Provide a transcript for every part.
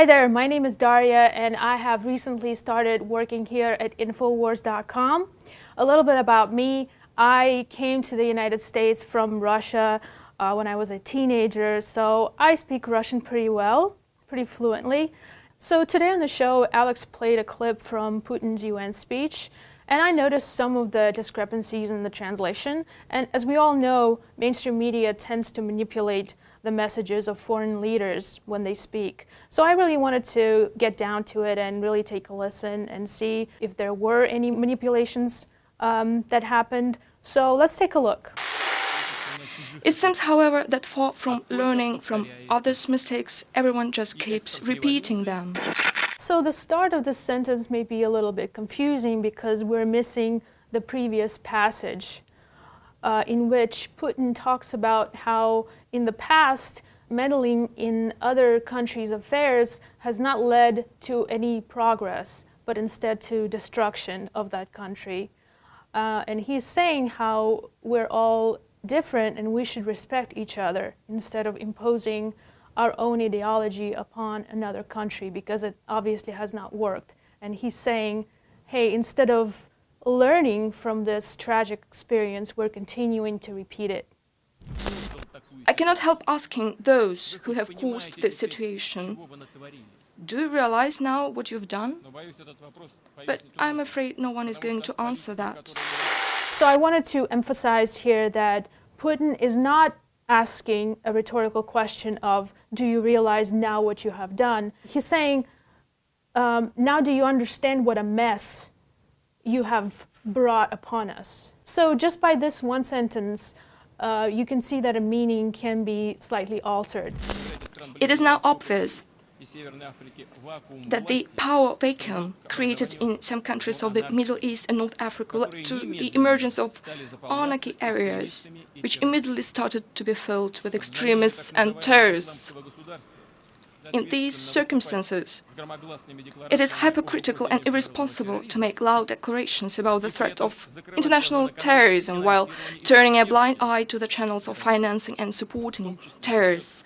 Hi there, my name is Daria and I have recently started working here at Infowars.com. A little bit about me, I came to the United States from Russia when I was a teenager, so I speak Russian pretty well, pretty fluently. So today on the show, Alex played a clip from Putin's UN speech, and I noticed some of the discrepancies in the translation. And as we all know, mainstream media tends to manipulate the messages of foreign leaders when they speak. So I really wanted to get down to it and really take a listen and see if there were any manipulations that happened. So let's take a look. It seems, however, that far from learning from others' mistakes, everyone just keeps repeating them. So the start of this sentence may be a little bit confusing because we're missing the previous passage in which Putin talks about how in the past meddling in other countries' affairs has not led to any progress, but instead to destruction of that country. And he's saying how we're all different and we should respect each other instead of imposing our own ideology upon another country, because it obviously has not worked. And he's saying, hey, instead of learning from this tragic experience, we're continuing to repeat it. I cannot help asking those who have caused this situation, do you realize now what you've done? But I'm afraid no one is going to answer that. So I wanted to emphasize here that Putin is not asking a rhetorical question of, do you realize now what you have done? He's saying, now do you understand what a mess you have brought upon us? So just by this one sentence, you can see that a meaning can be slightly altered. It is now obvious that the power vacuum created in some countries of the Middle East and North Africa led to the emergence of anarchy areas, which immediately started to be filled with extremists and terrorists. In these circumstances, it is hypocritical and irresponsible to make loud declarations about the threat of international terrorism while turning a blind eye to the channels of financing and supporting terrorists.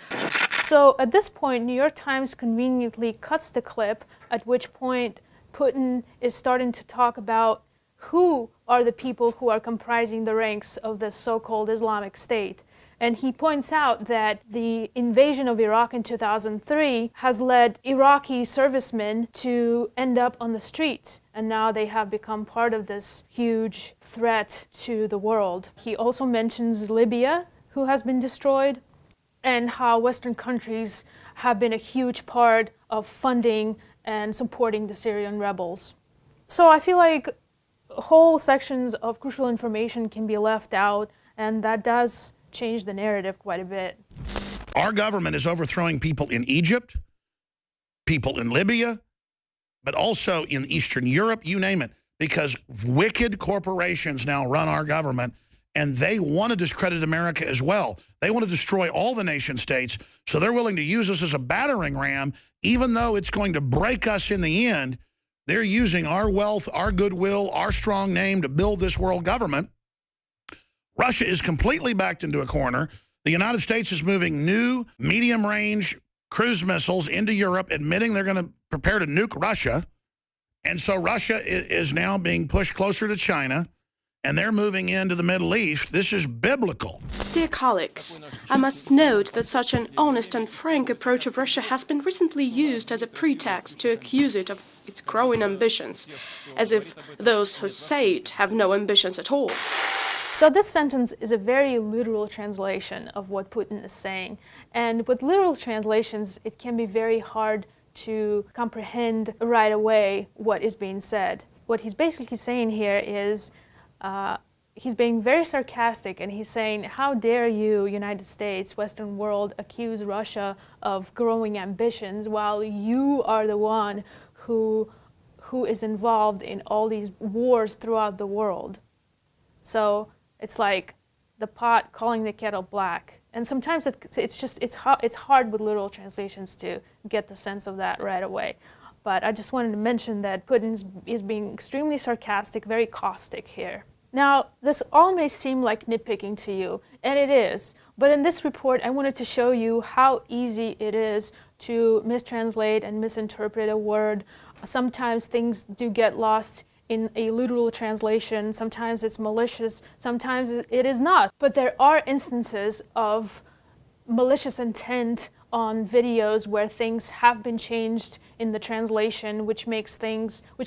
So at this point, New York Times conveniently cuts the clip, at which point Putin is starting to talk about who are the people who are comprising the ranks of the so-called Islamic State. And he points out that the invasion of Iraq in 2003 has led Iraqi servicemen to end up on the street. And now they have become part of this huge threat to the world. He also mentions Libya, who has been destroyed, and how Western countries have been a huge part of funding and supporting the Syrian rebels. So I feel like whole sections of crucial information can be left out, and that does change the narrative quite a bit. Our government is overthrowing people in Egypt, people in Libya, but also in Eastern Europe, you name it, because wicked corporations now run our government, and they want to discredit America as well. They want to destroy all the nation states, so they're willing to use us as a battering ram, even though it's going to break us in the end. They're using our wealth, our goodwill, our strong name to build this world government. Russia is completely backed into a corner. The United States is moving new medium-range cruise missiles into Europe, admitting they're going to prepare to nuke Russia. And so Russia is now being pushed closer to China, and they're moving into the Middle East. This is biblical. Dear colleagues, I must note that such an honest and frank approach of Russia has been recently used as a pretext to accuse it of its growing ambitions, as if those who say it have no ambitions at all. So this sentence is a very literal translation of what Putin is saying. And with literal translations, it can be very hard to comprehend right away what is being said. What he's basically saying here is, he's being very sarcastic, and he's saying, how dare you, United States, Western world, accuse Russia of growing ambitions while you are the one who is involved in all these wars throughout the world. So it's like the pot calling the kettle black. And sometimes it's hard with literal translations to get the sense of that right away. But I just wanted to mention that Putin is being extremely sarcastic, very caustic here. Now, this all may seem like nitpicking to you, and it is, but in this report I wanted to show you how easy it is to mistranslate and misinterpret a word. Sometimes things do get lost in a literal translation. Sometimes it's malicious, sometimes it is not. But there are instances of malicious intent on videos where things have been changed in the translation, which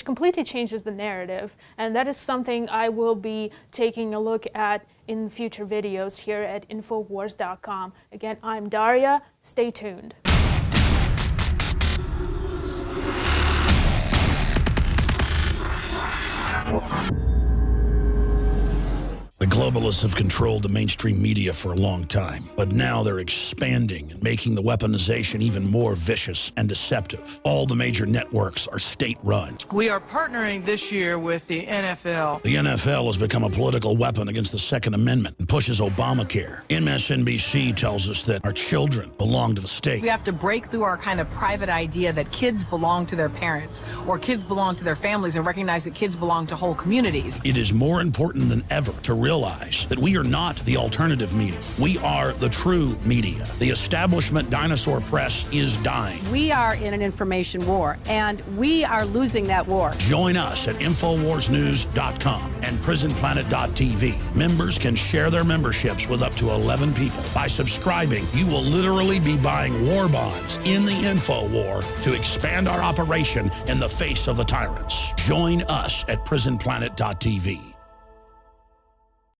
completely changes the narrative. And that is something I will be taking a look at in future videos here at Infowars.com. Again, I'm Daria. Stay tuned. The globalists have controlled the mainstream media for a long time, but now they're expanding and making the weaponization even more vicious and deceptive. All the major networks are state-run. We are partnering this year with the NFL. The NFL has become a political weapon against the Second Amendment and pushes Obamacare. MSNBC tells us that our children belong to the state. We have to break through our kind of private idea that kids belong to their parents or kids belong to their families and recognize that kids belong to whole communities. It is more important than ever to realize that we are not the alternative media. We are the true media. The establishment dinosaur press is dying. We are in an information war, and we are losing that war. Join us at InfoWarsNews.com and PrisonPlanet.tv. Members can share their memberships with up to 11 people. By subscribing, you will literally be buying war bonds in the info war to expand our operation in the face of the tyrants. Join us at PrisonPlanet.tv.